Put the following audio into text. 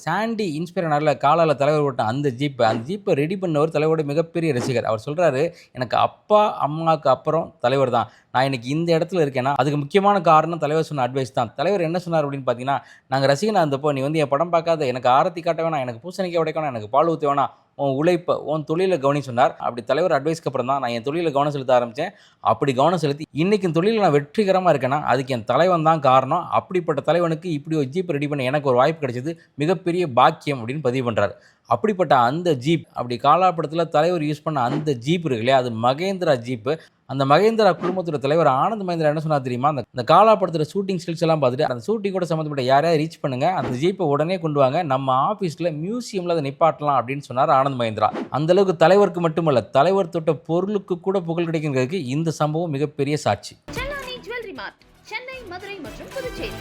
Chandy inspire ஆனார்ல காலால தலைவர் ஓட்ட அந்த ஜீப்பை ரெடி பண்ணவர் தலைவரோட மிகப்பெரிய ரசிகர். அவர் சொல்றாரு, எனக்கு அப்பா அம்மாவுக்கு அப்புறம் தலைவர் தான். நான் இன்னைக்கு இந்த இடத்துல இருக்கேன்னா அதுக்கு முக்கியமான காரணம் தலைவர் சொன்ன அட்வைஸ் தான். தலைவர் என்ன சொன்னார் அப்படின்னு பார்த்தீங்கன்னா, நாங்கள் ரசிகனாக இருந்தப்போ நீ வந்து என் படம் பார்க்காத, எனக்கு ஆரத்தி காட்ட வேணாம், எனக்கு பூசணிக்காய் உடைக்க வேணாம், எனக்கு பால் ஊற்ற வேணாம், உன் உழைப்பை உன் தொழிலை கவனி சொன்னார். அப்படி தலைவர் அட்வைஸ்க்கு அப்புறம் தான் நான் என் தொழிலில் கவனம் செலுத்த ஆரம்பித்தேன். அப்படி கவனம் செலுத்தி இன்னைக்கு தொழிலில் நான் வெற்றிகரமாக இருக்கேன்னா அதுக்கு என் தலைவன் தான் காரணம். அப்படிப்பட்ட தலைவனுக்கு இப்படி ஒரு ஜீப் ரெடி பண்ண எனக்கு ஒரு வாய்ப்பு கிடைச்சது மிகப்பெரிய பாக்கியம் அப்படின்னு பதிவு பண்ணுறாரு. அப்படிப்பட்ட அந்த ஜீப் அப்படி காலாப்படத்தில் தலைவர் யூஸ் பண்ண அந்த ஜீப் இருக்கு இல்லையா, அது மகேந்திரா ஜீப்பு. அந்த மகேந்திரா குழுமத்தோட தலைவர் ஆனந்த் மகேந்திரா என்ன சொன்னார் தெரியுமா, அந்த காலாப்படத்தில் ஷூட்டிங் ஸ்டில்ஸ் எல்லாம் பார்த்துட்டு அந்த ஷூட்டிங் கூட சம்மந்தப்பட்ட யாரையாவது ரீச் பண்ணுங்க, அந்த ஜீப்பை உடனே கொண்டு வாங்க, நம்ம ஆஃபீஸில் மியூசியமில் அதை நிப்பாட்டலாம் அப்படின்னு சொன்னார் ஆனந்த் மகேந்திரா. அந்தளவுக்கு தலைவருக்கு மட்டுமல்ல, தலைவர் தொட்ட பொருளுக்கு கூட புகழ் கிடைக்கிறதுக்கு இந்த சம்பவம் மிகப்பெரிய சாட்சி. சென்னை, மதுரை மற்றும் புதுச்சேரி.